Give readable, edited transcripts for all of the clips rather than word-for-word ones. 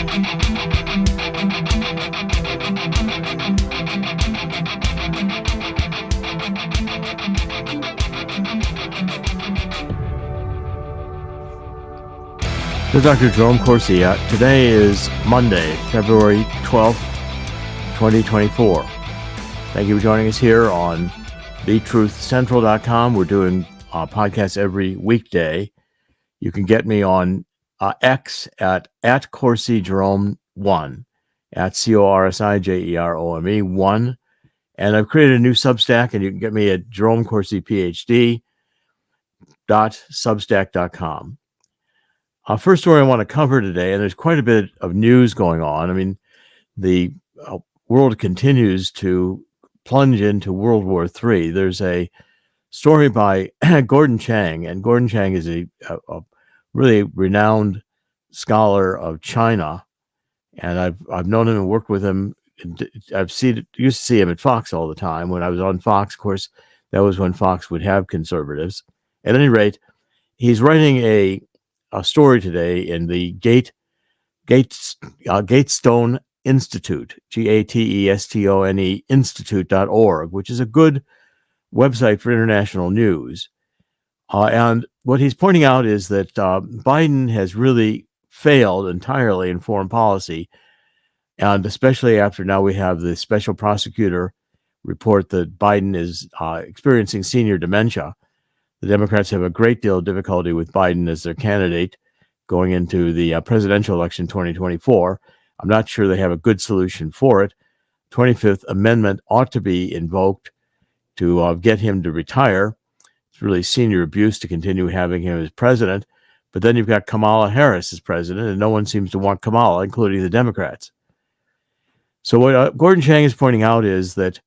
This is Dr. Jerome Corsi. Today is Monday, February 12th, 2024. Thank you for joining us here on TheTruthCentral.com. We're doing podcasts every weekday. You can get me on X at CorsiJerome1, at CorsiJerome1. And I've created a new Substack, and you can get me at JeromeCorsiPhD.substack.com. First story I want to cover today, and there's quite a bit of news going on. I mean, the world continues to plunge into World War III. There's a story by Gordon Chang, and Gordon Chang is a really renowned scholar of China, and I've known him and worked with him. Used to see him at Fox all the time. When I was on Fox, of course, that was when Fox would have conservatives. At any rate, he's writing a story today in the Gatestone Institute, Gatestone Institute.org, which is a good website for international news. And what he's pointing out is that Biden has really failed entirely in foreign policy, and especially after now we have the special prosecutor report that Biden is experiencing senior dementia. The Democrats have a great deal of difficulty with Biden as their candidate going into the presidential election 2024. I'm not sure they have a good solution for it. 25th Amendment ought to be invoked to get him to retire. It's really senior abuse to continue having him as president. But then you've got Kamala Harris as president, and no one seems to want Kamala, including the Democrats. So what Gordon Chang is pointing out is that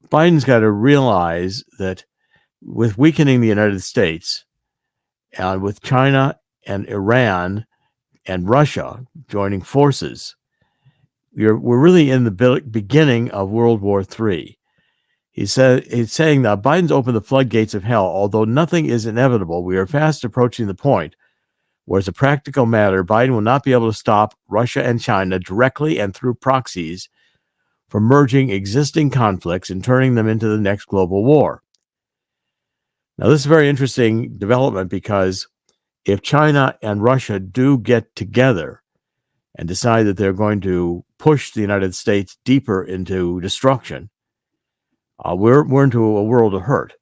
Biden's got to realize that with weakening the United States and with China and Iran and Russia joining forces, we're really in the beginning of World War III. He's saying that Biden's opened the floodgates of hell. Although nothing is inevitable, we are fast approaching the point where, as a practical matter, Biden will not be able to stop Russia and China directly and through proxies from merging existing conflicts and turning them into the next global war. Now, this is a very interesting development because if China and Russia do get together and decide that they're going to push the United States deeper into destruction, we're into a world of hurt.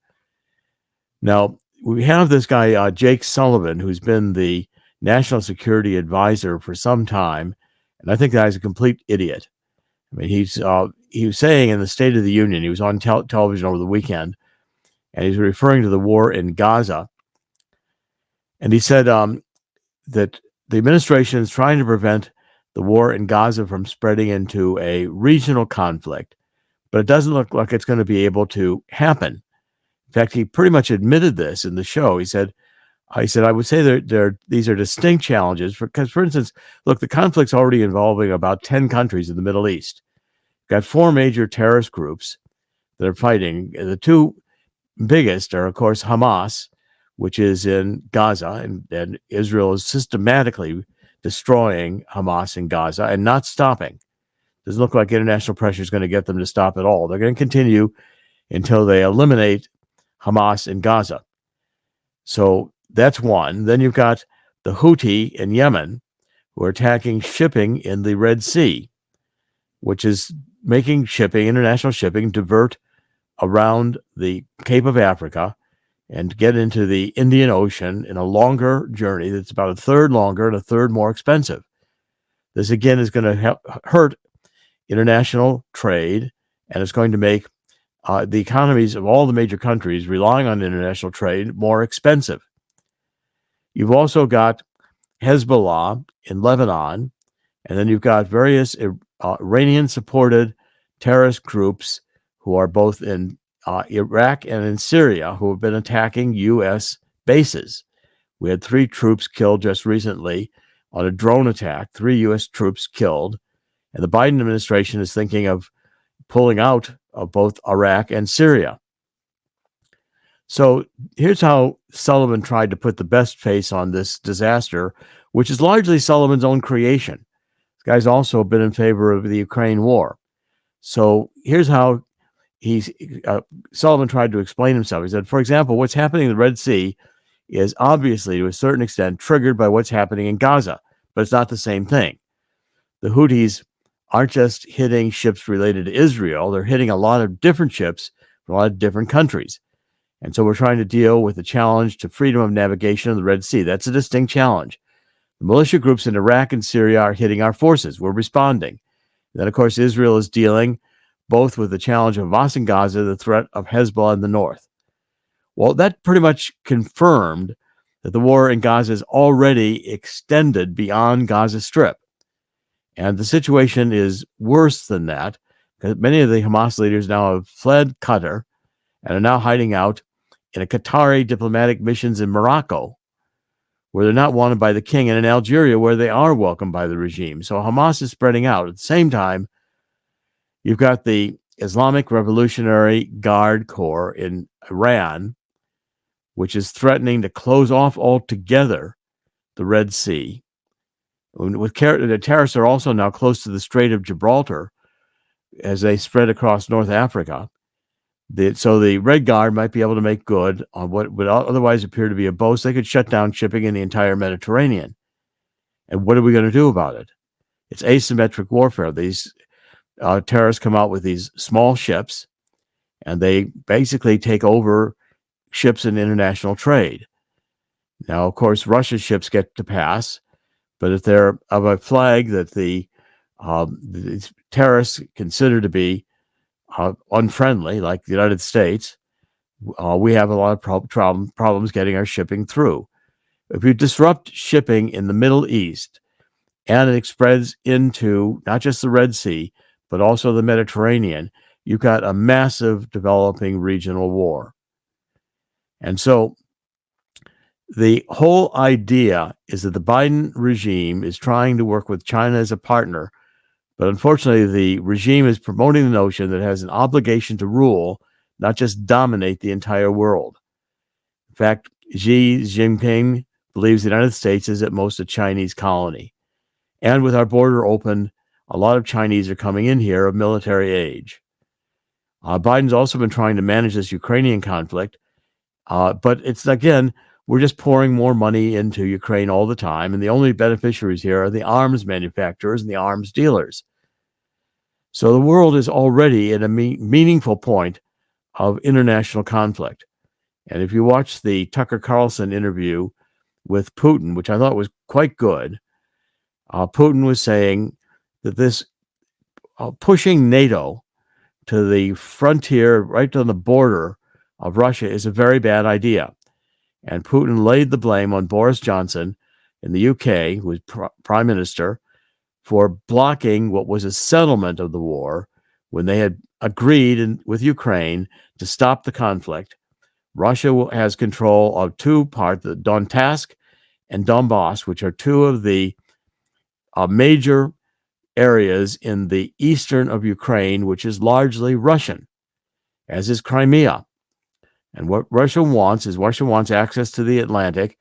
Now, we have this guy, Jake Sullivan, who's been the national security advisor for some time, and I think that guy's a complete idiot. I mean, he was saying in the State of the Union, he was on television over the weekend, and he's referring to the war in Gaza. And he said that the administration is trying to prevent the war in Gaza from spreading into a regional conflict, but it doesn't look like it's going to be able to happen. In fact, he pretty much admitted this in the show. He said, I would say these are distinct challenges because, for instance, look, the conflict's already involving about 10 countries in the Middle East. Got 4 major terrorist groups that are fighting. The 2 biggest are, of course, Hamas, which is in Gaza, and Israel is systematically destroying Hamas in Gaza and not stopping. Doesn't look like international pressure is going to get them to stop at all. They're going to continue until they eliminate Hamas in Gaza. So that's one. Then you've got the Houthi in Yemen, who are attacking shipping in the Red Sea, which is making international shipping, divert around the Cape of Africa and get into the Indian Ocean in a longer journey that's about a third longer and a third more expensive. This, again, is going to hurt international trade, and it's going to make the economies of all the major countries relying on international trade more expensive. You've also got Hezbollah in Lebanon, and then you've got various Iranian-supported terrorist groups who are both in Iraq and in Syria, who have been attacking U.S. bases. We had 3 troops killed just recently on a drone attack, 3 U.S. troops killed, and the Biden administration is thinking of pulling out of both Iraq and Syria. So here's how Sullivan tried to put the best face on this disaster which is largely Sullivan's own creation. This guy's also been in favor of the Ukraine war. So here's how Sullivan tried to explain himself. He said, for example, what's happening in the Red Sea is obviously, to a certain extent, triggered by what's happening in Gaza, but it's not the same thing. The Houthis aren't just hitting ships related to Israel, they're hitting a lot of different ships from a lot of different countries. And so we're trying to deal with the challenge to freedom of navigation in the Red Sea. That's a distinct challenge. The militia groups in Iraq and Syria are hitting our forces. We're responding. And then, of course, Israel is dealing both with the challenge of Hamas in Gaza, the threat of Hezbollah in the north. Well, that pretty much confirmed that the war in Gaza is already extended beyond Gaza Strip. And the situation is worse than that, because many of the Hamas leaders now have fled Qatar and are now hiding out in a Qatari diplomatic missions in Morocco, where they're not wanted by the king, and in Algeria, where they are welcomed by the regime. So Hamas is spreading out. At the same time, you've got the Islamic Revolutionary Guard Corps in Iran, which is threatening to close off altogether the Red Sea. The terrorists are also now close to the Strait of Gibraltar as they spread across North Africa. So the Red Guard might be able to make good on what would otherwise appear to be a boast. They could shut down shipping in the entire Mediterranean. And what are we going to do about it? It's asymmetric warfare. These terrorists come out with these small ships, and they basically take over ships in international trade. Now, of course, Russia's ships get to pass, but if they're of a flag that the terrorists consider to be unfriendly, like the United States, we have a lot of problems getting our shipping through. If you disrupt shipping in the Middle East and it spreads into not just the Red Sea, but also the Mediterranean, you've got a massive developing regional war. And so the whole idea is that the Biden regime is trying to work with China as a partner, but unfortunately, the regime is promoting the notion that it has an obligation to rule, not just dominate the entire world. In fact, Xi Jinping believes the United States is at most a Chinese colony. And with our border open, a lot of Chinese are coming in here of military age. Biden's also been trying to manage this Ukrainian conflict, but it's, again, we're just pouring more money into Ukraine all the time, and the only beneficiaries here are the arms manufacturers and the arms dealers. So the world is already at a meaningful point of international conflict. And if you watch the Tucker Carlson interview with Putin, which I thought was quite good, Putin was saying that this pushing NATO to the frontier, right on the border of Russia, is a very bad idea. And Putin laid the blame on Boris Johnson in the UK, who was prime minister, for blocking what was a settlement of the war when they had agreed with Ukraine to stop the conflict. Russia has control of two parts, the Donetsk and Donbass, which are two of the major areas in the eastern of Ukraine, which is largely Russian, as is Crimea. And what Russia wants access to the Atlantic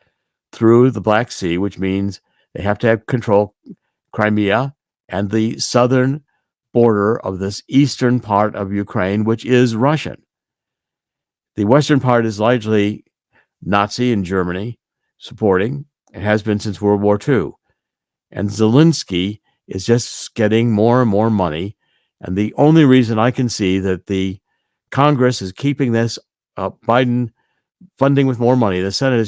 through the Black Sea, which means they have to have control Crimea and the southern border of this eastern part of Ukraine, which is Russian. The western part is largely Nazi and Germany supporting. It has been since World War II. And Zelensky is just getting more and more money. And the only reason I can see that the Congress is keeping this Biden funding with more money, the Senate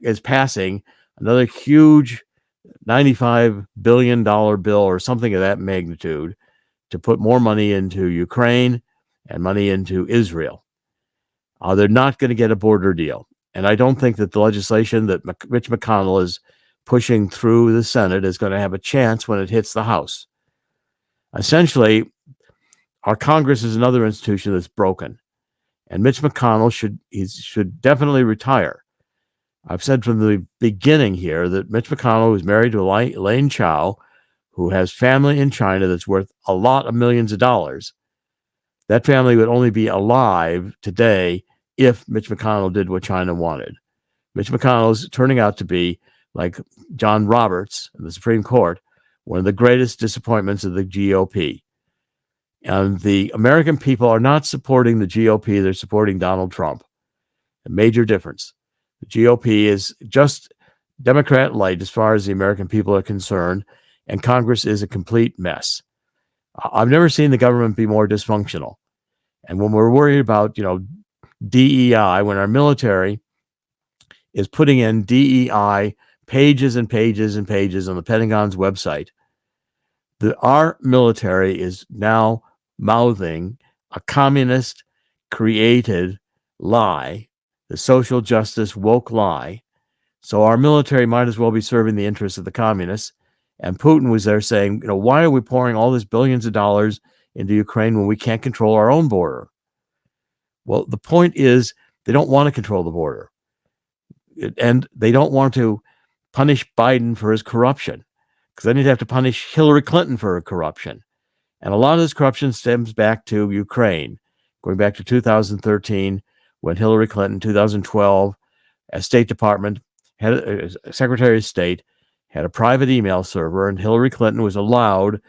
is passing another huge $95 billion bill or something of that magnitude to put more money into Ukraine and money into Israel. They're not going to get a border deal. And I don't think that the legislation that Mitch McConnell is pushing through the Senate is going to have a chance when it hits the House. Essentially, our Congress is another institution that's broken. And Mitch McConnell should definitely retire. I've said from the beginning here that Mitch McConnell was married to Elaine Chao, who has family in China that's worth a lot of millions of dollars. That family would only be alive today if Mitch McConnell did what China wanted. Mitch McConnell is turning out to be like John Roberts in the Supreme Court, one of the greatest disappointments of the GOP. And the American people are not supporting the GOP, they're supporting Donald Trump. A major difference. The GOP is just Democrat light as far as the American people are concerned, and Congress is a complete mess. I've never seen the government be more dysfunctional. And when we're worried about, DEI, when our military is putting in DEI pages and pages and pages on the Pentagon's website, our military is now mouthing a communist created lie, the social justice woke lie. So our military might as well be serving the interests of the communists. And Putin was there saying, why are we pouring all this billions of dollars into Ukraine when we can't control our own border? Well, the point is they don't want to control the border. And they don't want to punish Biden for his corruption, because then you'd have to punish Hillary Clinton for her corruption. And a lot of this corruption stems back to Ukraine, going back to 2013, when Hillary Clinton, 2012, as State Department, Secretary of State, had a private email server, and Hillary Clinton was allowed,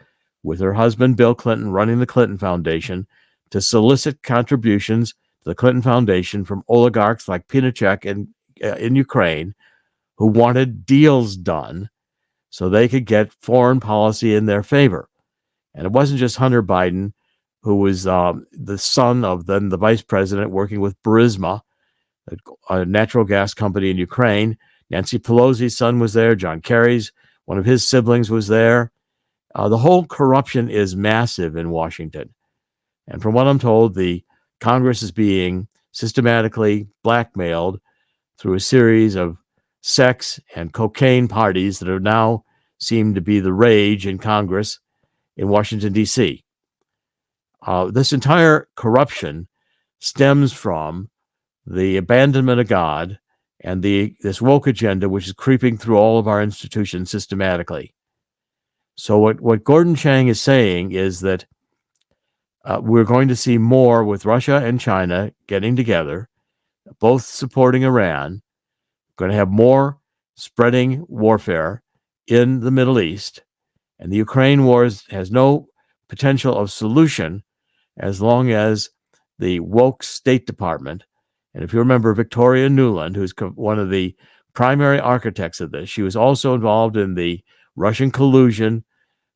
with her husband Bill Clinton running the Clinton Foundation, to solicit contributions to the Clinton Foundation from oligarchs like Pinochet in Ukraine, who wanted deals done so they could get foreign policy in their favor. And it wasn't just Hunter Biden, who was the son of then the vice president working with Burisma, a natural gas company in Ukraine. Nancy Pelosi's son was there. John Kerry's, one of his siblings, was there. The whole corruption is massive in Washington. And from what I'm told, the Congress is being systematically blackmailed through a series of sex and cocaine parties that are now seem to be the rage in Congress in Washington, D.C. This entire corruption stems from the abandonment of God and this woke agenda, which is creeping through all of our institutions systematically. So what Gordon Chang is saying is that we're going to see more with Russia and China getting together, both supporting Iran. Going to have more spreading warfare in the Middle East. And the Ukraine war has no potential of solution as long as the woke State Department, and if you remember Victoria Nuland, who's one of the primary architects of this, she was also involved in the Russian collusion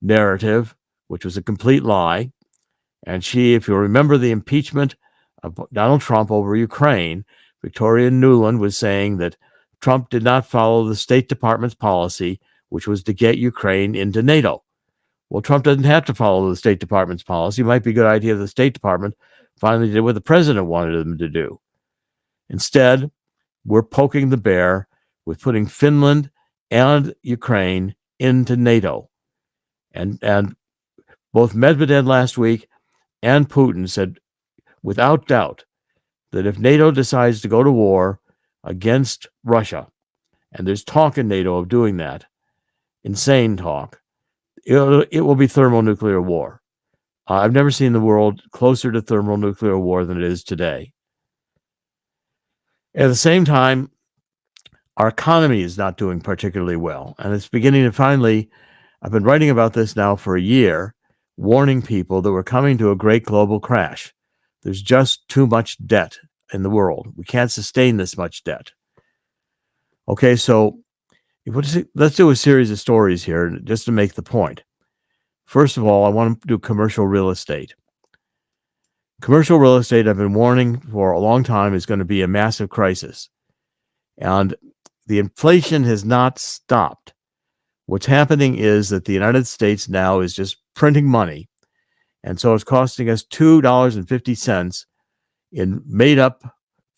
narrative, which was a complete lie. And she, if you remember the impeachment of Donald Trump over Ukraine, Victoria Nuland was saying that Trump did not follow the State Department's policy, which was to get Ukraine into NATO. Well, Trump doesn't have to follow the State Department's policy. It might be a good idea if the State Department finally did what the president wanted them to do. Instead, we're poking the bear with putting Finland and Ukraine into NATO. And both Medvedev last week and Putin said, without doubt, that if NATO decides to go to war against Russia, and there's talk in NATO of doing that, insane talk, it will be thermonuclear war. I've never seen the world closer to thermonuclear war than it is today. At the same time, our economy is not doing particularly well, and it's beginning to finally, I've been writing about this now for a year, warning people that we're coming to a great global crash. There's just too much debt in the world. We can't sustain this much debt. Okay, so let's do a series of stories here just to make the point. First of all, I want to do commercial real estate. Commercial real estate, I've been warning for a long time, is going to be a massive crisis. And the inflation has not stopped. What's happening is that the United States now is just printing money. And so it's costing us $2.50 in made-up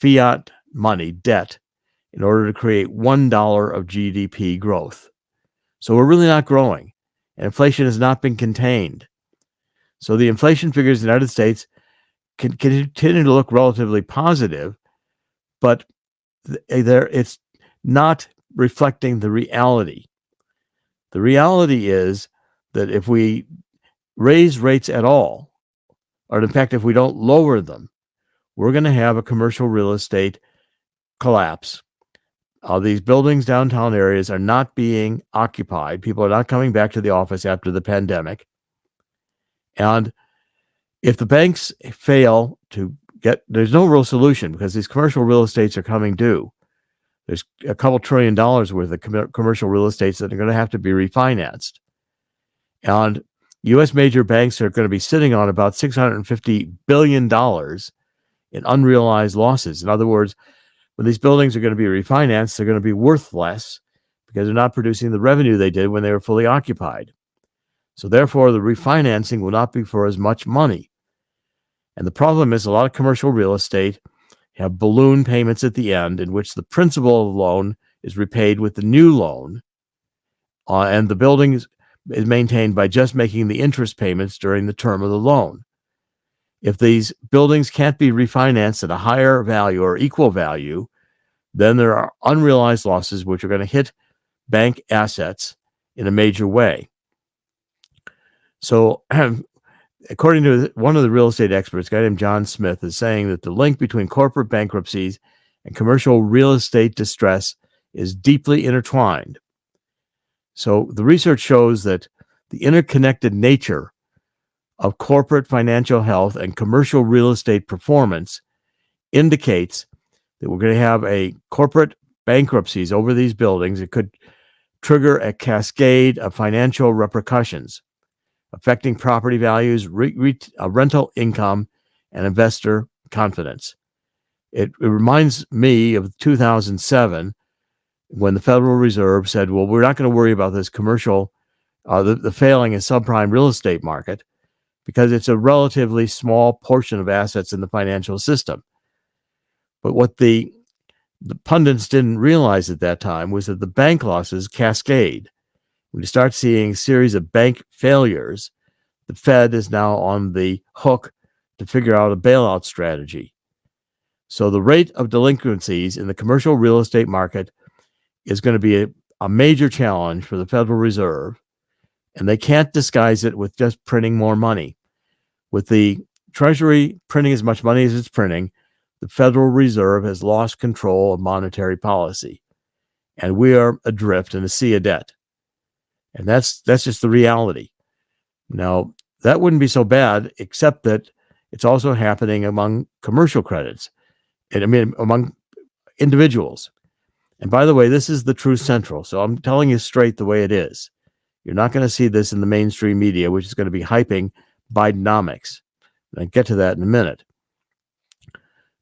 fiat money, debt, in order to create $1 of GDP growth. So we're really not growing. And inflation has not been contained. So the inflation figures in the United States can continue to look relatively positive, but it's not reflecting the reality. The reality is that if we raise rates at all, or in fact, if we don't lower them, we're going to have a commercial real estate collapse. These buildings, downtown areas, are not being occupied. People are not coming back to the office after the pandemic. And if the banks fail to there's no real solution because these commercial real estates are coming due. There's a couple $1 trillion worth of commercial real estates that are going to have to be refinanced. And U.S. major banks are going to be sitting on about $650 billion in unrealized losses. In other words, when these buildings are going to be refinanced, they're going to be worth less because they're not producing the revenue they did when they were fully occupied. So therefore, the refinancing will not be for as much money. And the problem is a lot of commercial real estate have balloon payments at the end in which the principal of the loan is repaid with the new loan, and the building is maintained by just making the interest payments during the term of the loan. If these buildings can't be refinanced at a higher value or equal value, then there are unrealized losses which are going to hit bank assets in a major way. So according to one of the real estate experts, a guy named John Smith, is saying that the link between corporate bankruptcies and commercial real estate distress is deeply intertwined. So the research shows that the interconnected nature of corporate financial health and commercial real estate performance indicates that we're going to have a corporate bankruptcies over these buildings. It could trigger a cascade of financial repercussions affecting property values, rental income, and investor confidence. It reminds me of 2007 when the Federal Reserve said, well, we're not going to worry about this commercial, the failing in subprime real estate market because it's a relatively small portion of assets in the financial system. But what the pundits didn't realize at that time was that the bank losses cascade. When you start seeing a series of bank failures, the Fed is now on the hook to figure out a bailout strategy. So the rate of delinquencies in the commercial real estate market is going to be a major challenge for the Federal Reserve, and they can't disguise it with just printing more money. With the Treasury printing as much money as it's printing, the Federal Reserve has lost control of monetary policy, and we are adrift in a sea of debt. And that's just the reality. Now, that wouldn't be so bad, except that it's also happening among commercial credits, and I mean among individuals. And by the way, this is the Truth Central, so I'm telling you straight the way it is. You're not going to see this in the mainstream media, which is going to be hyping Bidenomics. And I'll get to that in a minute.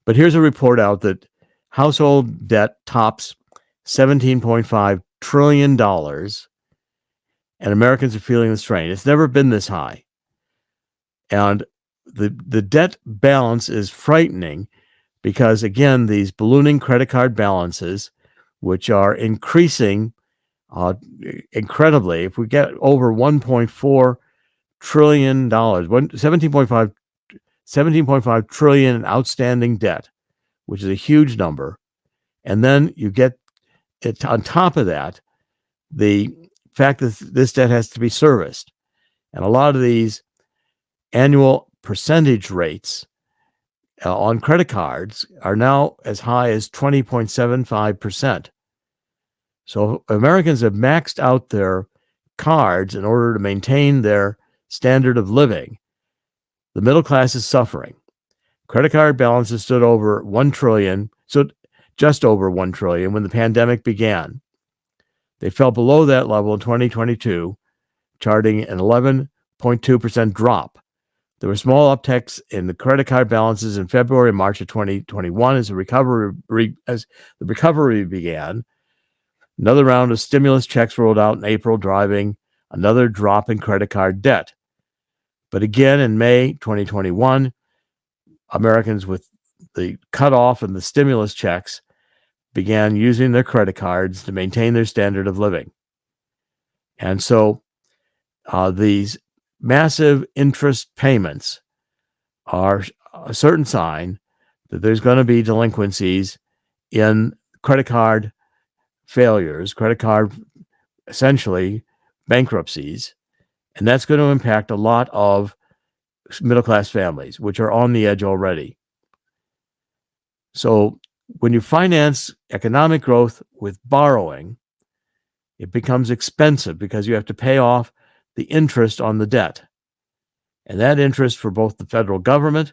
But here's a report out that household debt tops $17.5 trillion, and Americans are feeling the strain. It's never been this high. And the debt balance is frightening because, again, these ballooning credit card balances, which are increasing incredibly. If we get over $1.4 trillion, 17.5 trillion in outstanding debt, which is a huge number, and then you get it on top of that, the fact that this debt has to be serviced. And a lot of these annual percentage rates on credit cards are now as high as 20.75%. So Americans have maxed out their cards in order to maintain their standard of living. The middle class is suffering. Credit card balances stood over 1 trillion, so just over 1 trillion when the pandemic began. They fell below that level in 2022, charting an 11.2% drop. There were small upticks in the credit card balances in February and March of 2021 as the recovery began. Another round of stimulus checks rolled out in April, driving another drop in credit card debt. But again, in May 2021, Americans with the cutoff and the stimulus checks began using their credit cards to maintain their standard of living. And so these massive interest payments are a certain sign that there's going to be delinquencies in credit card failures, credit card, essentially bankruptcies, and that's going to impact a lot of middle-class families, which are on the edge already. So when you finance economic growth with borrowing, it becomes expensive because you have to pay off the interest on the debt. And that interest for both the federal government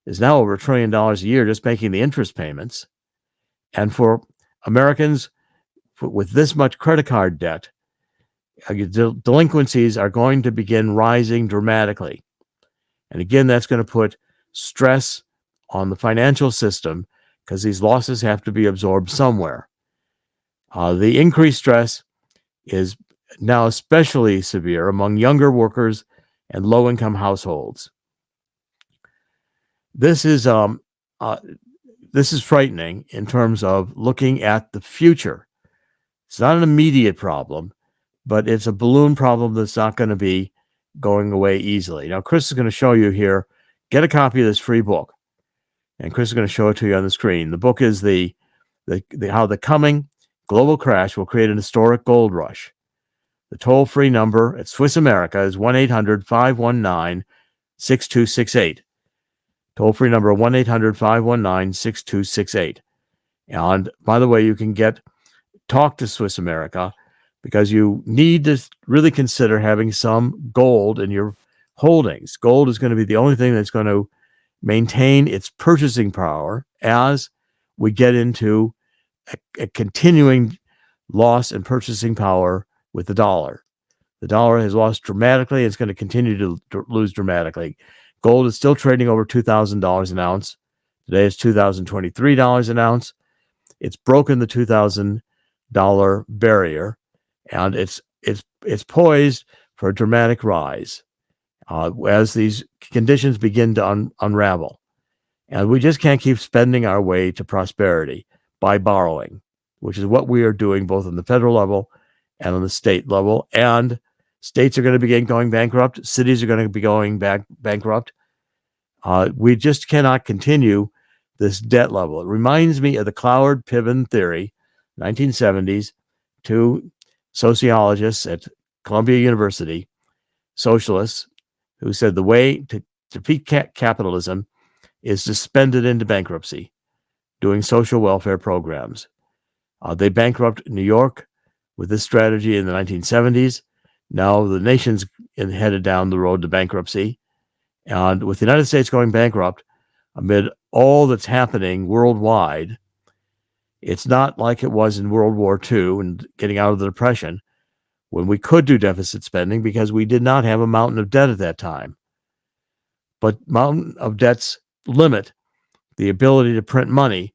is now over $1 trillion a year just making the interest payments. And for Americans with this much credit card debt, delinquencies are going to begin rising dramatically. And again, that's going to put stress on the financial system because these losses have to be absorbed somewhere. The increased stress is now especially severe among younger workers and low-income households. This is frightening in terms of looking at the future. It's not an immediate problem, but it's a balloon problem that's not going to be going away easily. Now, Chris is going to show you here. Get a copy of this free book, and Chris is going to show it to you on the screen. The book is the how the coming global crash will create an historic gold rush. The toll-free number at Swiss America is 1-800-519-6268. Toll-free number 1-800-519-6268. And by the way, you can talk to Swiss America because you need to really consider having some gold in your holdings. Gold is going to be the only thing that's going to maintain its purchasing power as we get into a continuing loss in purchasing power with the dollar. The dollar has lost dramatically. It's going to continue to lose dramatically. Gold is still trading over $2,000 an ounce. Today it's $2,023 an ounce. It's broken the $2,000 barrier, and it's poised for a dramatic rise as these conditions begin to unravel. And we just can't keep spending our way to prosperity by borrowing, which is what we are doing both on the federal level and on the state level. And states are going to begin going bankrupt. Cities are going to be going bankrupt. We just cannot continue this debt level. It reminds me of the Cloward-Piven theory, 1970s, two sociologists at Columbia University, socialists, who said the way to defeat capitalism is to spend it into bankruptcy, doing social welfare programs. They bankrupt New York with this strategy in the 1970s. Now the nation's headed down the road to bankruptcy. And with the United States going bankrupt amid all that's happening worldwide, it's not like it was in World War II and getting out of the Depression when we could do deficit spending because we did not have a mountain of debt at that time. But mountain of debts limit the ability to print money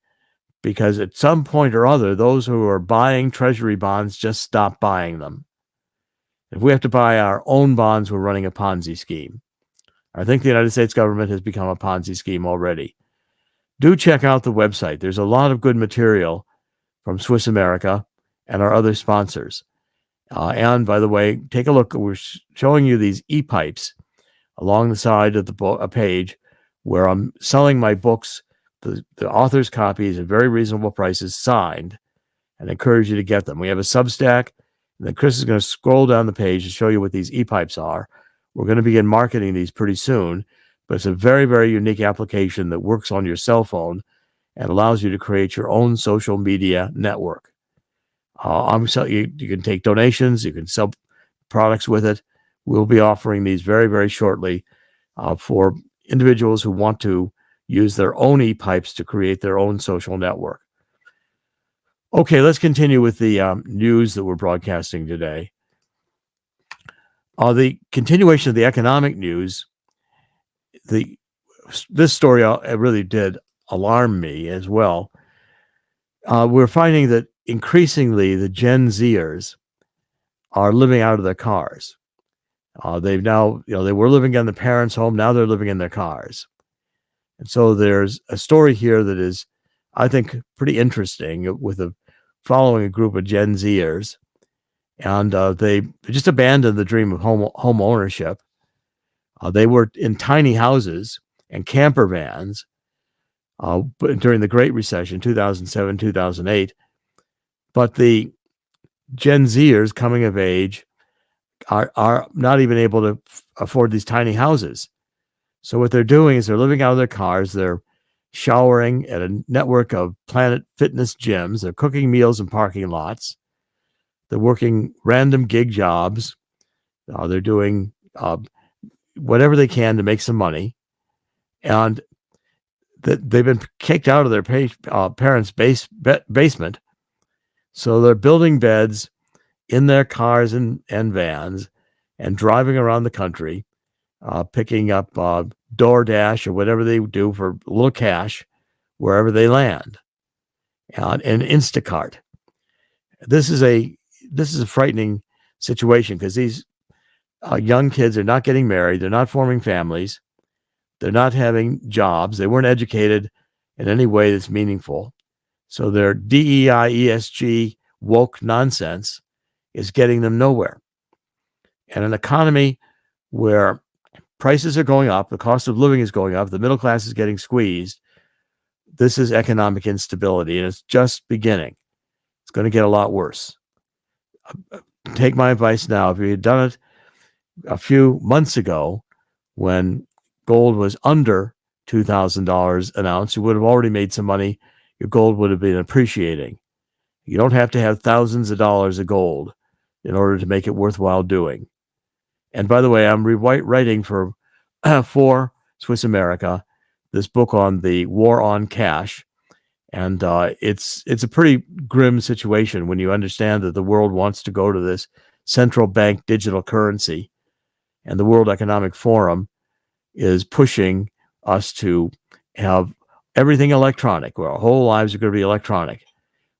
because at some point or other, those who are buying treasury bonds just stop buying them. If we have to buy our own bonds, we're running a Ponzi scheme. I think the United States government has become a Ponzi scheme already. Do check out the website. There's a lot of good material from Swiss America and our other sponsors. And by the way, take a look. We're showing you these e-pipes along the side of a page where I'm selling my books, the author's copies at very reasonable prices, signed, and encourage you to get them. We have a Substack, and then Chris is going to scroll down the page to show you what these e-pipes are. We're going to begin marketing these pretty soon, but it's a very, very unique application that works on your cell phone and allows you to create your own social media network. You can take donations, you can sell products with it. We'll be offering these very, very shortly for individuals who want to use their own e-pipes to create their own social network. Okay, let's continue with the news that we're broadcasting today. The continuation of the economic news, this story really did alarm me as well. We're finding that increasingly the Gen Zers are living out of their cars. They've now, they were living in the parents' home. Now they're living in their cars. And so there's a story here that is, I think, pretty interesting with following a group of Gen Zers. And they just abandoned the dream of home ownership. They were in tiny houses and camper vans during the Great Recession, 2007, 2008. But the Gen Zers coming of age are not even able to afford these tiny houses. So what they're doing is they're living out of their cars. They're showering at a network of Planet Fitness gyms. They're cooking meals in parking lots. They're working random gig jobs. They're doing whatever they can to make some money. And they've been kicked out of their parents' basement. So they're building beds in their cars and vans and driving around the country, picking up DoorDash or whatever they do for a little cash wherever they land, and Instacart. This is a frightening situation because these young kids are not getting married. They're not forming families. They're not having jobs. They weren't educated in any way that's meaningful. So their DEI, ESG, woke nonsense is getting them nowhere. And an economy where prices are going up, the cost of living is going up, the middle class is getting squeezed, this is economic instability, and it's just beginning. It's going to get a lot worse. Take my advice now. If you had done it a few months ago when gold was under $2,000 an ounce, you would have already made some money. Your gold would have been appreciating. You don't have to have thousands of dollars of gold in order to make it worthwhile doing. And by the way, I'm writing for Swiss America this book on the war on cash. And it's a pretty grim situation when you understand that the world wants to go to this central bank digital currency, and the World Economic Forum is pushing us to have everything electronic, where our whole lives are going to be electronic.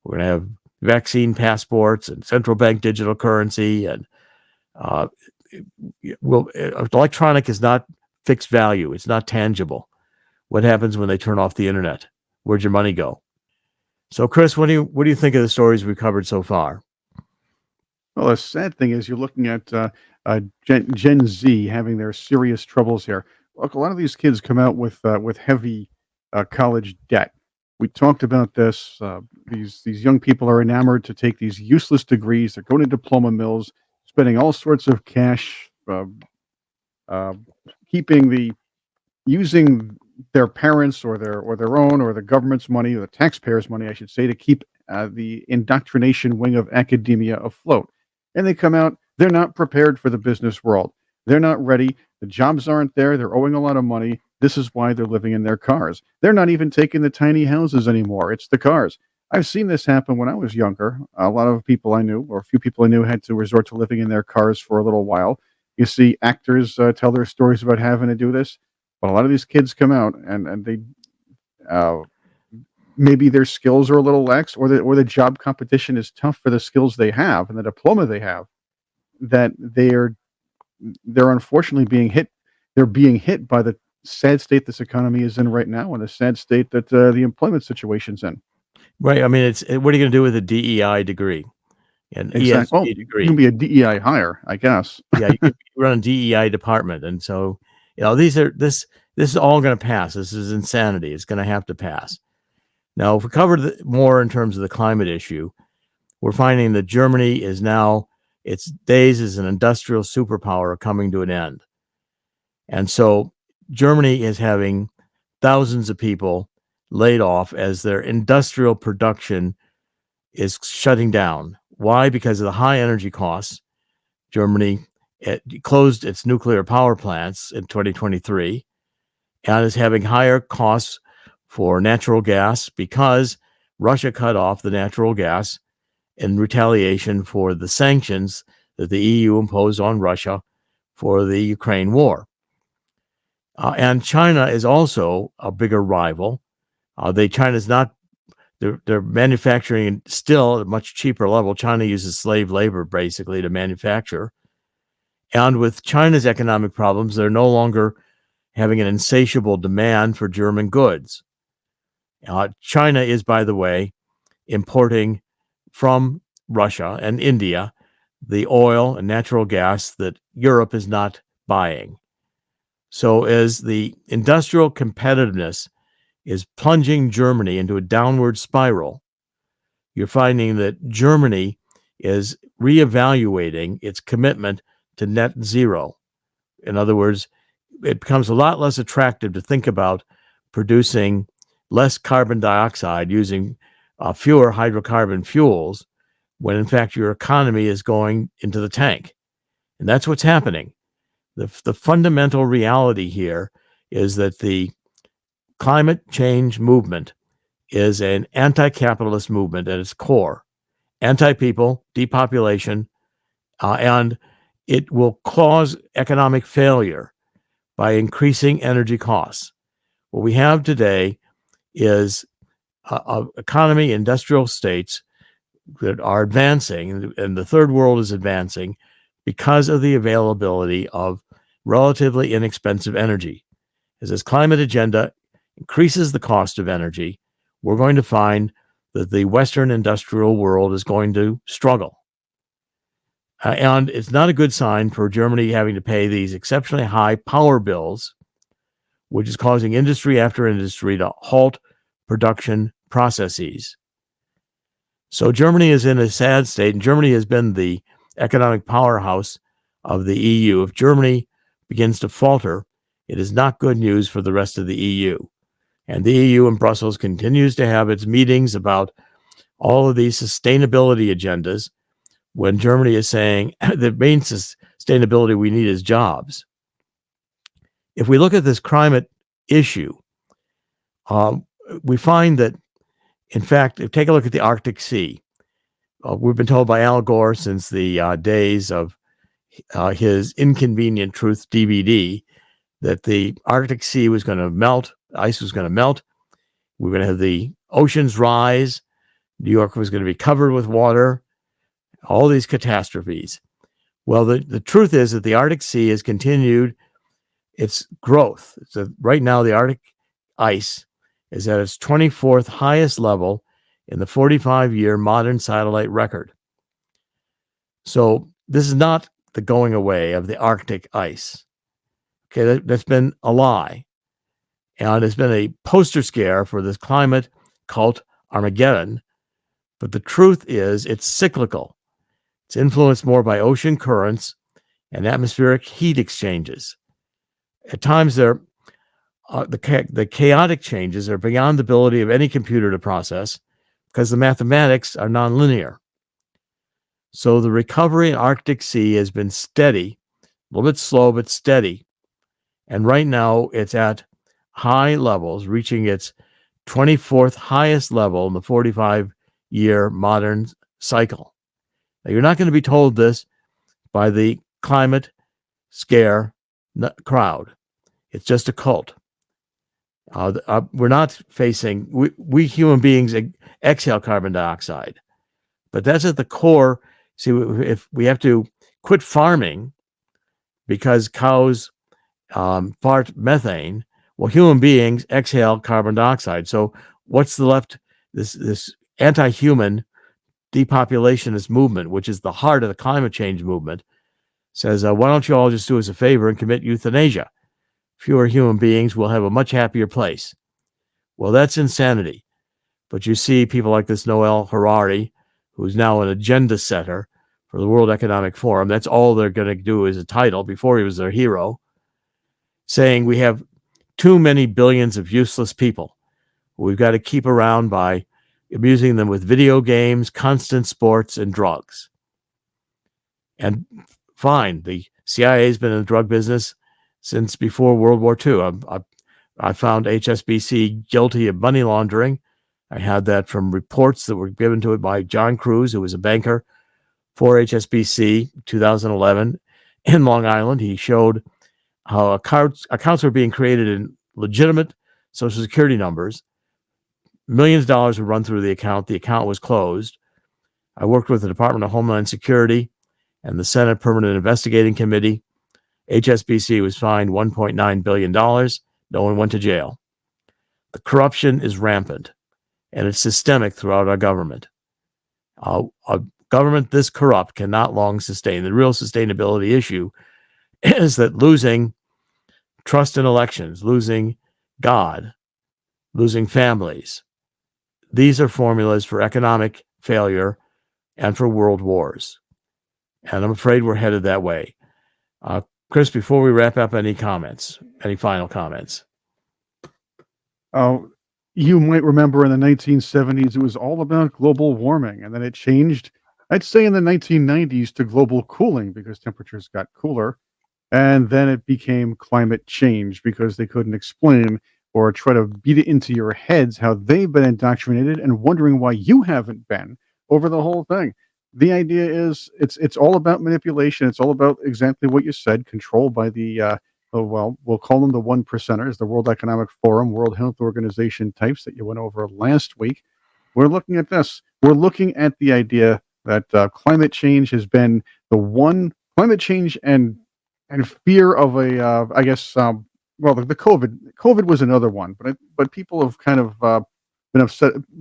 We're going to have vaccine passports and central bank digital currency, and electronic is not fixed value. It's not tangible. What happens when they turn off the internet? Where'd your money go? So, Chris, what do you think of the stories we've covered so far? Well, the sad thing is you're looking at Gen Z having their serious troubles here. Look, a lot of these kids come out with heavy college debt. We talked about this. These young people are enamored to take these useless degrees. They're going to diploma mills, spending all sorts of cash, using their parents or their own or the government's money or the taxpayers' money, I should say, to keep the indoctrination wing of academia afloat. And they come out, they're not prepared for the business world. They're not ready. The jobs aren't there. They're owing a lot of money. This is why they're living in their cars. They're not even taking the tiny houses anymore. It's the cars. I've seen this happen when I was younger. A lot of people I knew, or a few people I knew, had to resort to living in their cars for a little while. You see actors tell their stories about having to do this. But a lot of these kids come out and they maybe their skills are a little lax, or the job competition is tough for the skills they have and the diploma they have, that they're unfortunately being hit. They're being hit by the sad state this economy is in right now, and the sad state that the employment situation's in. Right. I mean, what are you going to do with a DEI degree? An Exactly. ESG Well, degree. you can be a DEI hire, I guess. Yeah, you can run a DEI department, and so this is all going to pass. This is insanity. It's going to have to pass. Now, if we cover more in terms of the climate issue, we're finding that Germany is now, its days as an industrial superpower are coming to an end. And so Germany is having thousands of people laid off as their industrial production is shutting down. Why? Because of the high energy costs. Germany closed its nuclear power plants in 2023 and is having higher costs for natural gas because Russia cut off the natural gas in retaliation for the sanctions that the EU imposed on Russia for the Ukraine war. And China is also a bigger rival. China's not, they're manufacturing still at a much cheaper level. China uses slave labor basically to manufacture. And with China's economic problems, they're no longer having an insatiable demand for German goods. China is, by the way, importing from Russia and India the oil and natural gas that Europe is not buying. So as the industrial competitiveness is plunging Germany into a downward spiral, you're finding that Germany is reevaluating its commitment to net zero. In other words, it becomes a lot less attractive to think about producing less carbon dioxide using fewer hydrocarbon fuels, when in fact your economy is going into the tank. And that's what's happening. The fundamental reality here is that the climate change movement is an anti-capitalist movement at its core. Anti-people, depopulation, and it will cause economic failure by increasing energy costs. What we have today is an economy, industrial states that are advancing, and the third world is advancing because of the availability of relatively inexpensive energy. As this climate agenda increases the cost of energy, we're going to find that the Western industrial world is going to struggle. And it's not a good sign for Germany having to pay these exceptionally high power bills, which is causing industry after industry to halt production processes. So Germany is in a sad state, and Germany has been the economic powerhouse of the EU. If Germany begins to falter, it is not good news for the rest of the EU. And the EU in Brussels continues to have its meetings about all of these sustainability agendas, when Germany is saying the main sustainability we need is jobs. If we look at this climate issue, we find that, in fact, take a look at the Arctic Sea. We've been told by Al Gore since the days of his Inconvenient Truth DVD that the Arctic Sea was going to melt, ice was going to melt, we were going to have the oceans rise, New York was going to be covered with water, all these catastrophes. Well, the truth is that the Arctic Sea has continued its growth. So right now, the Arctic ice is at its 24th highest level in the 45-year modern satellite record. So this is not the going away of the Arctic ice. Okay, that's been a lie. And it's been a poster scare for this climate cult Armageddon. But the truth is it's cyclical. It's influenced more by ocean currents and atmospheric heat exchanges. At times, the chaotic changes are beyond the ability of any computer to process because the mathematics are nonlinear. So the recovery in Arctic Sea has been steady, a little bit slow, but steady. And right now, it's at high levels, reaching its 24th highest level in the 45-year modern cycle. Now, you're not going to be told this by the climate scare crowd. It's just a cult. We're not facing, we human beings exhale carbon dioxide, but that's at the core. See, if we have to quit farming because cows fart methane, well, human beings exhale carbon dioxide. So what's the left? This anti-human depopulationist movement, which is the heart of the climate change movement, says, why don't you all just do us a favor and commit euthanasia? Fewer human beings will have a much happier place. Well, that's insanity. But you see people like this Noel Harari, who's now an agenda setter for the World Economic Forum. That's all they're going to do is a title. Before he was their hero, saying we have too many billions of useless people. We've got to keep around by amusing them with video games, constant sports, and drugs. And fine, the CIA has been in the drug business since before World War II. I found HSBC guilty of money laundering. I had that from reports that were given to it by John Cruz, who was a banker for HSBC, 2011 in Long Island. He showed how accounts were being created in legitimate Social Security numbers. Millions of dollars were run through the account. The account was closed. I worked with the Department of Homeland Security and the Senate Permanent Investigating Committee. HSBC was fined $1.9 billion. No one went to jail. The corruption is rampant, and it's systemic throughout our government. A government this corrupt cannot long sustain. The real sustainability issue is that losing trust in elections, losing God, losing families, these are formulas for economic failure and for world wars. And I'm afraid we're headed that way. Chris, before we wrap up, any final comments? You might remember in the 1970s, it was all about global warming, and then it changed, I'd say, in the 1990s to global cooling because temperatures got cooler. And then it became climate change because they couldn't explain or try to beat it into your heads how they've been indoctrinated and wondering why you haven't been over the whole thing. The idea is it's all about manipulation. It's all about exactly what you said, control by well, we'll call them the one percenters, the World Economic Forum, World Health Organization types that you went over last week. We're looking at this. We're looking at the idea that climate change has been the one climate change and fear of I guess, well, the COVID was another one, but people have kind of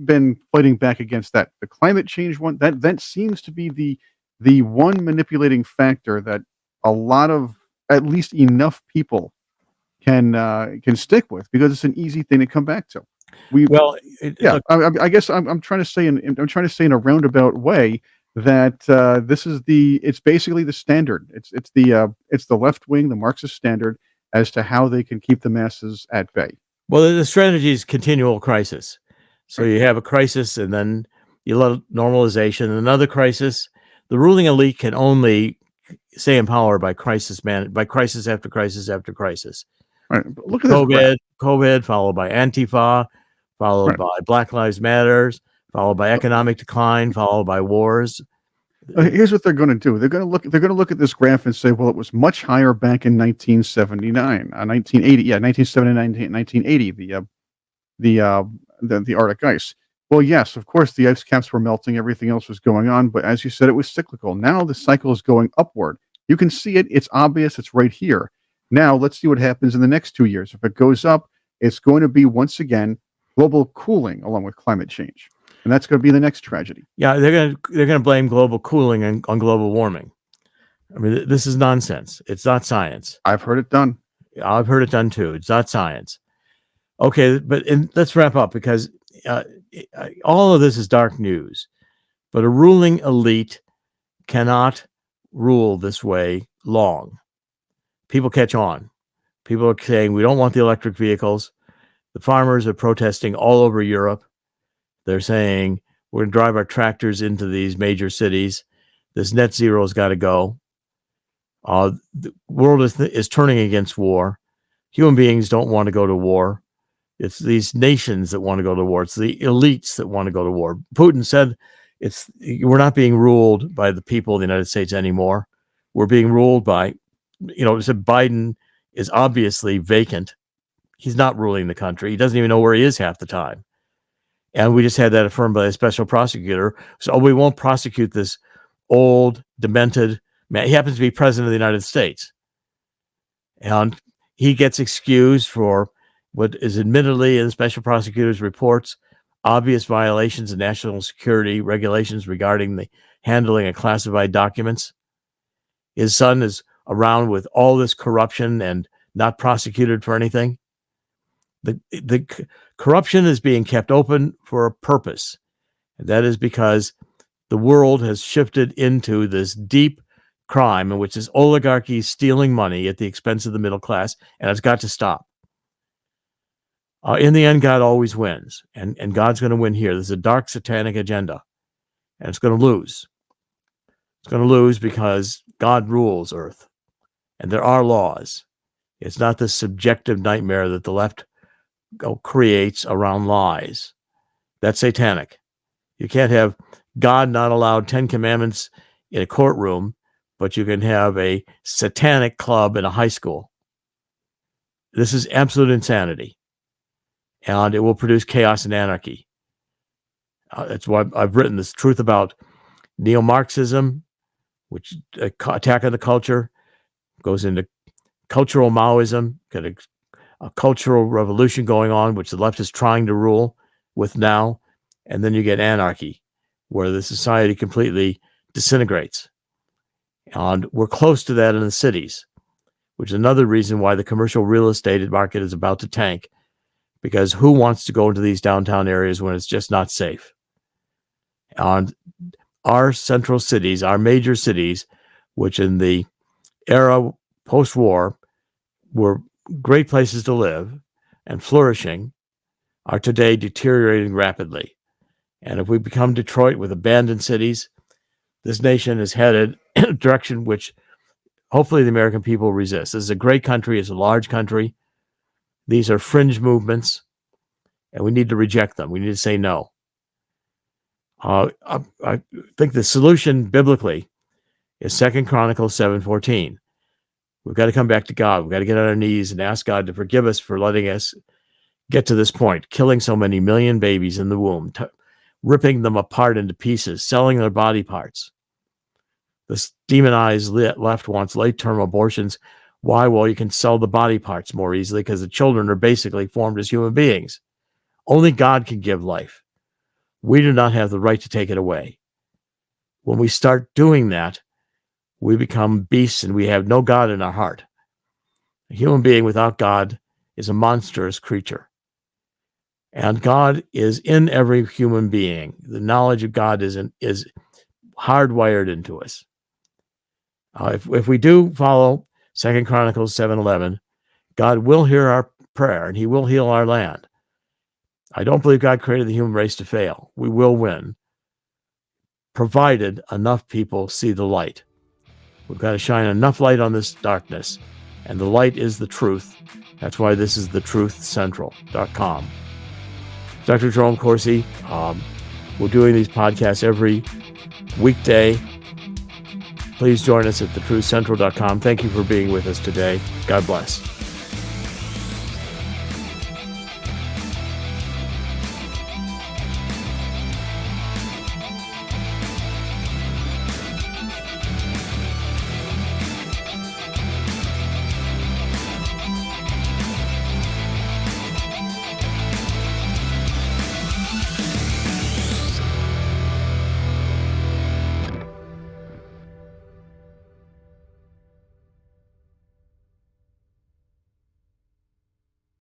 been fighting back against that. The climate change one, that seems to be the one manipulating factor that a lot of at least enough people can stick with because it's an easy thing to come back to. We Well, Yeah, look, I guess I'm trying to say I'm trying to say in a roundabout way that this is it's basically the standard. It's the left wing, the Marxist standard as to how they can keep the masses at bay. well, the strategy is continual crisis. So Right. you have a crisis, and then you let normalization, another crisis. The ruling elite can only stay in power by crisis after crisis after crisis. Right. But look at this graph. COVID, followed by Antifa, followed Right. by Black Lives Matters, followed by economic decline, followed by wars. Here's what they're going to do. They're going to look at this graph and say, well, it was much higher back in 1979, 1980, yeah, 1979, 1980, the Arctic ice. Well, yes, of course, the ice caps were melting, everything else was going on, but as you said, it was cyclical. Now the cycle is going upward. You can see it, it's obvious, it's right here. Now let's see what happens in the next 2 years. If it goes up, it's going to be once again global cooling along with climate change. And that's going to be the next tragedy. Yeah, they're gonna blame global cooling on global warming. I mean, this is nonsense. It's not science. I've heard it done. I've heard it done too. It's not science. Okay, but let's wrap up because uh, all of this is dark news. But a ruling elite cannot rule this way long. People catch on. People are saying we don't want the electric vehicles. The farmers are protesting all over Europe. They're saying we're going to drive our tractors into these major cities. This net zero has got to go. The world is turning against war. Human beings don't want to go to war. It's these nations that want to go to war. It's the elites that want to go to war. Putin said we're not being ruled by the people of the United States anymore. We're being ruled by, said Biden is obviously vacant. He's not ruling the country. He doesn't even know where he is half the time. And we just had that affirmed by a special prosecutor. So we won't prosecute this old, demented man. He happens to be president of the United States. And he gets excused for what is admittedly in the special prosecutor's reports, obvious violations of national security regulations regarding the handling of classified documents. His son is around with all this corruption and not prosecuted for anything. The corruption is being kept open for a purpose. And that is because the world has shifted into this deep crime in which this oligarchy is stealing money at the expense of the middle class, and it's got to stop. In the end, God always wins, and God's going to win here. There's a dark satanic agenda, and it's going to lose. It's going to lose because God rules Earth, and there are laws. It's not this subjective nightmare that the left creates around lies. That's satanic. You can't have God not allowed 10 commandments in a courtroom, but you can have a satanic club in a high school. This is absolute insanity, and it will produce chaos and anarchy. That's why I've written this truth about Neo-Marxism, which attack on the culture, goes into cultural Maoism, got a cultural revolution going on, which the left is trying to rule with now. And then you get anarchy, where the society completely disintegrates. And we're close to that in the cities, which is another reason why the commercial real estate market is about to tank, because who wants to go into these downtown areas when it's just not safe? And our central cities, our major cities, which in the era post-war were great places to live and flourishing, are today deteriorating rapidly. And if we become Detroit with abandoned cities, this nation is headed in a direction which hopefully the American people resist. This is a great country. It's a large country. These are fringe movements, and we need to reject them. We need to say no. I think the solution biblically is 2 Chronicles 7:14. We've got to come back to God. We've got to get on our knees and ask God to forgive us for letting us get to this point, killing so many million babies in the womb, ripping them apart into pieces, selling their body parts. This demonized left wants late-term abortions. Why? Well, you can sell the body parts more easily because the children are basically formed as human beings. Only God can give life. We do not have the right to take it away. When we start doing that, we become beasts and we have no God in our heart. A human being without God is a monstrous creature. And God is in every human being. The knowledge of God is hardwired into us. If we do follow 2 Chronicles 7:11, God will hear our prayer and he will heal our land. I don't believe God created the human race to fail. We will win, provided enough people see the light. We've got to shine enough light on this darkness, and the light is the truth. That's why this is thetruthcentral.com. Dr. Jerome Corsi, we're doing these podcasts every weekday. Please join us at thetruthcentral.com. Thank you for being with us today. God bless.